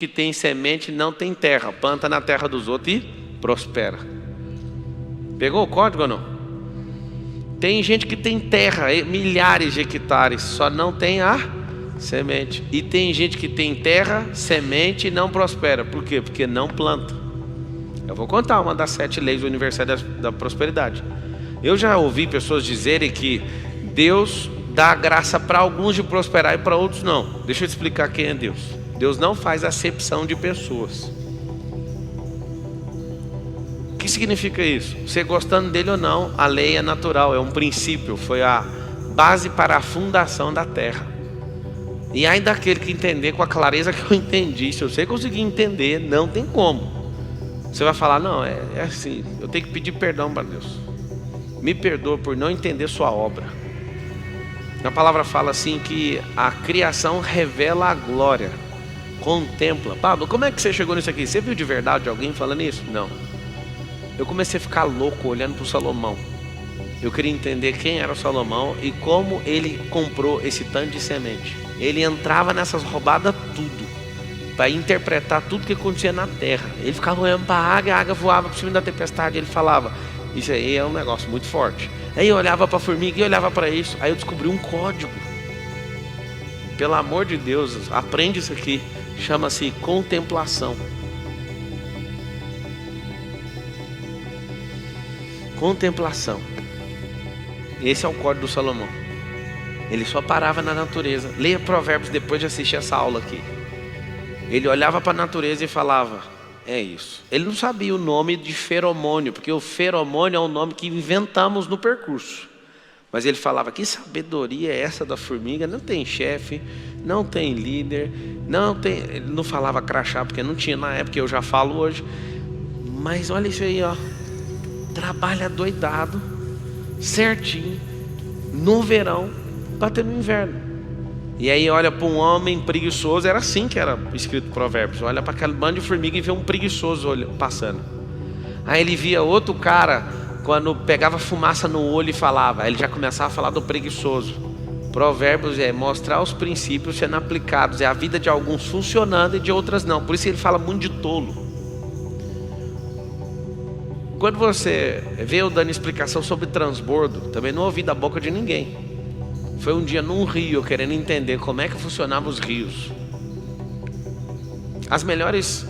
que tem semente não tem terra, planta na terra dos outros e prospera. Pegou o código ou não? Tem gente que tem terra, milhares de hectares, só não tem a semente. E tem gente que tem terra, semente e não prospera. Por quê? Porque não planta. Eu vou contar uma das 7 leis universais da prosperidade. Eu já ouvi pessoas dizerem que Deus dá graça para alguns de prosperar e para outros não. Deixa eu te explicar quem é Deus. Deus não faz acepção de pessoas. O que significa isso? Você gostando dele ou não, a lei é natural, é um princípio, foi a base para a fundação da terra. E aí daquele que entender com a clareza que eu entendi, se você conseguir entender, não tem como. Você vai falar, não, é assim, eu tenho que pedir perdão para Deus. Me perdoa por não entender sua obra. A palavra fala assim que a criação revela a glória. Contempla. Pablo, como é que você chegou nisso aqui? Você viu de verdade alguém falando isso? Não. Eu comecei a ficar louco olhando para o Salomão. Eu queria entender quem era o Salomão e como ele comprou esse tanto de semente. Ele entrava nessas roubadas tudo, para interpretar tudo que acontecia na terra. Ele ficava olhando para a águia voava por cima da tempestade. Ele falava, isso aí é um negócio muito forte. Aí eu olhava para a formiga e olhava para isso. Aí eu descobri um código. Pelo amor de Deus, aprende isso aqui. Chama-se contemplação. Contemplação. Esse é o código do Salomão. Ele só parava na natureza. Leia Provérbios depois de assistir essa aula aqui. Ele olhava para a natureza e falava, é isso. Ele não sabia o nome de feromônio, porque o feromônio é um nome que inventamos no percurso. Mas ele falava, que sabedoria é essa da formiga? Não tem chefe, não tem líder, não tem... Ele não falava crachá, porque não tinha na época, eu já falo hoje. Mas olha isso aí, ó. Trabalha doidado, certinho, no verão, bater no inverno. E aí olha para um homem preguiçoso, era assim que era escrito Provérbios. Olha para aquele bando de formiga e vê um preguiçoso passando. Aí ele via outro cara... Quando pegava fumaça no olho e falava, aí ele já começava a falar do preguiçoso. Provérbios é mostrar os princípios sendo aplicados, é a vida de alguns funcionando e de outras não. Por isso ele fala muito de tolo. Quando você vê eu dando explicação sobre transbordo, também não ouvi da boca de ninguém. Foi um dia num rio, querendo entender como é que funcionavam os rios. As melhores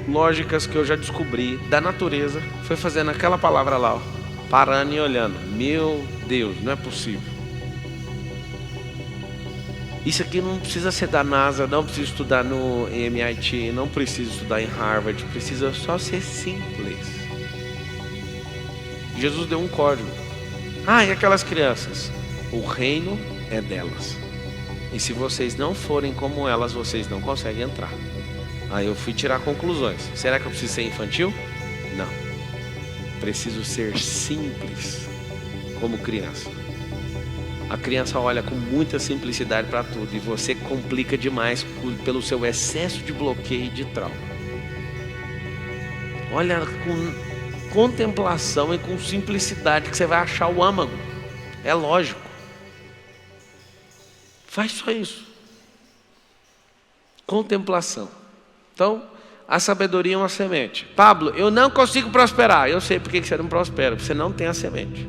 lógicas que eu já descobri da natureza foi fazendo aquela palavra lá, ó, parando e olhando. Meu Deus, não é possível. Isso aqui não precisa ser da NASA, não precisa estudar no MIT, não precisa estudar em Harvard, precisa só ser simples. Jesus deu um código. E aquelas crianças? O reino é delas. E se vocês não forem como elas, vocês não conseguem entrar. Aí eu fui tirar conclusões. Será que eu preciso ser infantil? Não. Preciso ser simples como criança. A criança olha com muita simplicidade para tudo e você complica demais pelo seu excesso de bloqueio e de trauma. Olha com contemplação e com simplicidade que você vai achar o âmago. É lógico. Faz só isso. Contemplação. Então, a sabedoria é uma semente. Pablo, eu não consigo prosperar. Eu sei por que você não prospera, porque você não tem a semente.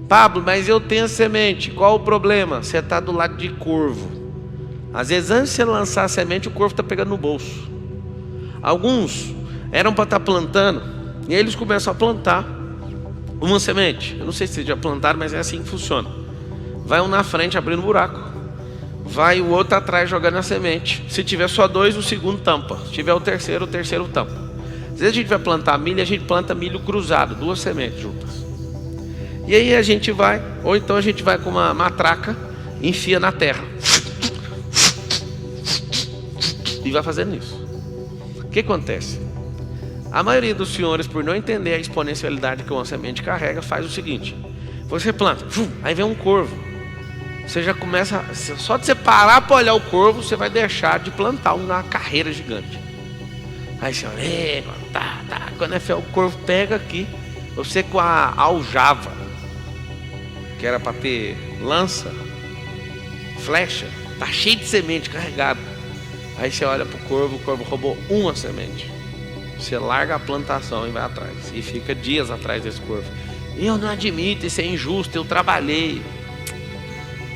Pablo, mas eu tenho a semente. Qual o problema? Você está do lado de corvo. Às vezes, antes de você lançar a semente, o corvo está pegando no bolso. Alguns eram para estar plantando, e eles começam a plantar uma semente. Eu não sei se vocês já plantaram, mas é assim que funciona. Vai um na frente abrindo buraco. Vai o outro atrás jogando a semente. Se tiver só 2, o segundo tampa. Se tiver o terceiro tampa. Às vezes a gente vai plantar milho, a gente planta milho cruzado, 2 sementes juntas. E aí a gente vai, ou então a gente vai com uma matraca, enfia na terra. E vai fazendo isso. O que acontece? A maioria dos senhores, por não entender a exponencialidade que uma semente carrega, faz o seguinte. Você planta, aí vem um corvo. Você já começa, só de você parar para olhar o corvo, você vai deixar de plantar uma carreira gigante. Aí você olha, quando é fé, o corvo pega aqui, você com a aljava, que era para ter lança, flecha, tá cheio de semente carregada. Aí você olha para o corvo roubou uma semente. Você larga a plantação e vai atrás. E fica dias atrás desse corvo. Eu não admito, isso é injusto, eu trabalhei.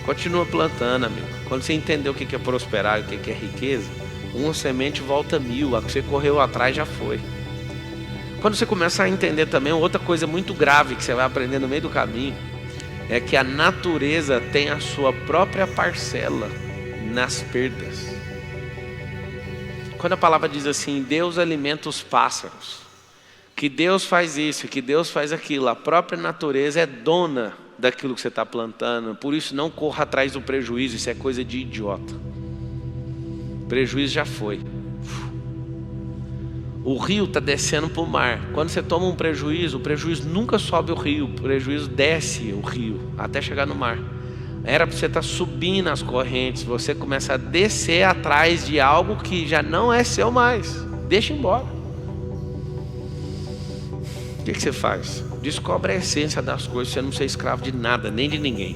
Continua plantando, amigo. Quando você entender o que é prosperar e o que é riqueza, uma semente volta 1000, a que você correu atrás já foi. Quando você começa a entender também, outra coisa muito grave que você vai aprender no meio do caminho, é que a natureza tem a sua própria parcela nas perdas. Quando a palavra diz assim, Deus alimenta os pássaros, que Deus faz isso, que Deus faz aquilo, a própria natureza é dona daquilo que você está plantando. Por isso não corra atrás do prejuízo, isso é coisa de idiota. O prejuízo já foi. O rio está descendo para o mar. Quando você toma um prejuízo, o prejuízo nunca sobe o rio, o prejuízo desce o rio até chegar no mar. Era para você estar subindo as correntes, você começa a descer atrás de algo que já não é seu mais. Deixa embora. O que você faz? Descobre a essência das coisas, você não ser escravo de nada, nem de ninguém.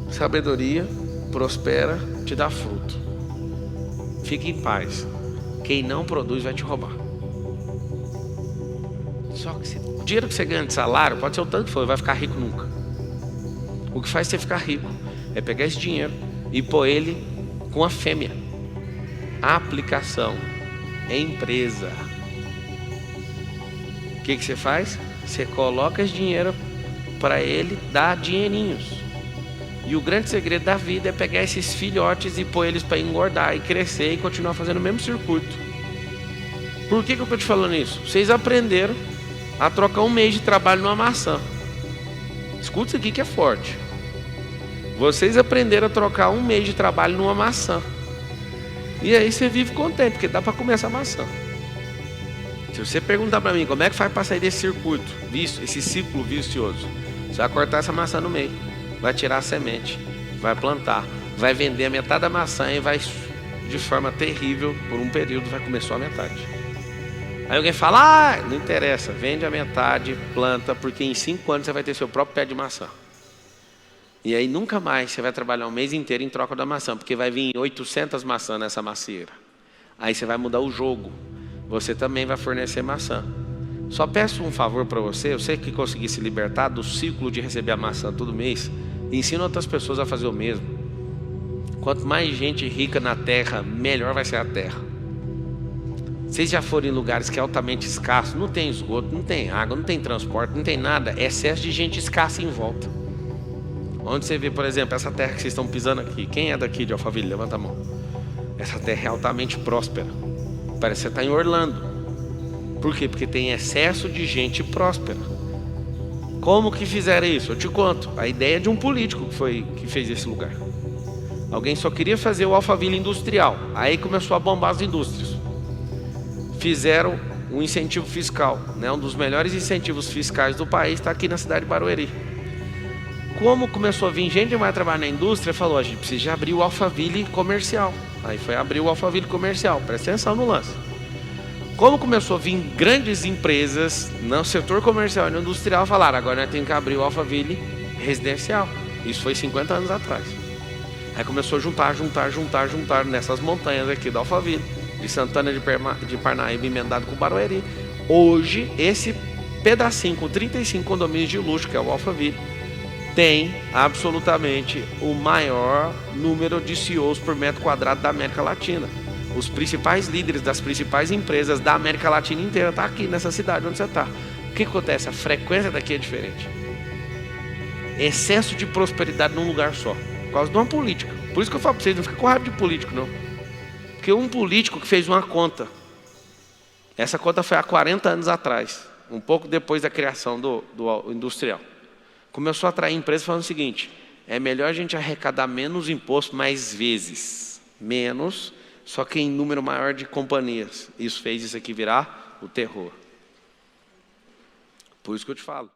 Sabedoria prospera, te dá fruto. Fique em paz. Quem não produz vai te roubar. Só que o dinheiro que você ganha de salário, pode ser o tanto que for, vai ficar rico nunca. O que faz você ficar rico é pegar esse dinheiro e pôr ele com a fêmea. A aplicação é empresa. O que você faz? Você coloca esse dinheiro para ele dar dinheirinhos. E o grande segredo da vida é pegar esses filhotes e pôr eles para engordar e crescer e continuar fazendo o mesmo circuito. Por que eu estou te falando isso? Vocês aprenderam a trocar um mês de trabalho numa maçã. Escuta isso aqui que é forte. Vocês aprenderam a trocar um mês de trabalho numa maçã. E aí você vive contente, porque dá para comer essa maçã. Se você perguntar para mim como é que faz para sair desse circuito, esse ciclo vicioso, você vai cortar essa maçã no meio, vai tirar a semente, vai plantar, vai vender a metade da maçã e vai, de forma terrível, por um período, vai comer só a metade. Aí alguém fala, não interessa, vende a metade, planta, porque em 5 anos você vai ter seu próprio pé de maçã. E aí nunca mais você vai trabalhar um mês inteiro em troca da maçã, porque vai vir 800 maçãs nessa macieira. Aí você vai mudar o jogo, você também vai fornecer maçã. Só peço um favor para você que conseguir se libertar do ciclo de receber a maçã todo mês, ensina outras pessoas a fazer o mesmo. Quanto mais gente rica na terra, melhor vai ser a terra. Vocês já foram em lugares que é altamente escasso, não tem esgoto, não tem água, não tem transporte, não tem nada, é excesso de gente escassa em volta. Onde você vê, por exemplo, essa terra que vocês estão pisando aqui, quem é daqui de Alphaville? Levanta a mão. Essa terra é altamente próspera, parece que você está em Orlando. Por quê? Porque tem excesso de gente próspera. Como que fizeram isso? Eu te conto. A ideia de um político que fez esse lugar. Alguém só queria fazer o Alphaville industrial. Aí começou a bombar as indústrias. Fizeram um incentivo fiscal, né? Um dos melhores incentivos fiscais do país está aqui na cidade de Barueri. Como começou a vir gente que vai trabalhar na indústria, falou, a gente precisa abrir o Alphaville comercial. Aí foi abrir o Alphaville comercial. Presta atenção no lance. Como começou a vir grandes empresas no setor comercial e no industrial, falaram, agora nós temos que abrir o Alphaville residencial. Isso foi 50 anos atrás. Aí começou a juntar nessas montanhas aqui do Alphaville, de Santana de Parnaíba, emendado com Barueri. Hoje, esse pedacinho com 35 condomínios de luxo, que é o Alphaville, tem absolutamente o maior número de CEOs por metro quadrado da América Latina. Os principais líderes das principais empresas da América Latina inteira estão aqui nessa cidade onde você está. O que acontece? A frequência daqui é diferente. Excesso de prosperidade num lugar só, por causa de uma política. Por isso que eu falo para vocês, não fica com raiva de político não. Porque um político que fez uma conta, essa conta foi há 40 anos atrás, um pouco depois da criação do industrial, começou a atrair empresas falando o seguinte, é melhor a gente arrecadar menos imposto mais vezes, menos, só que em número maior de companhias. Isso fez isso aqui virar o terror. Por isso que eu te falo.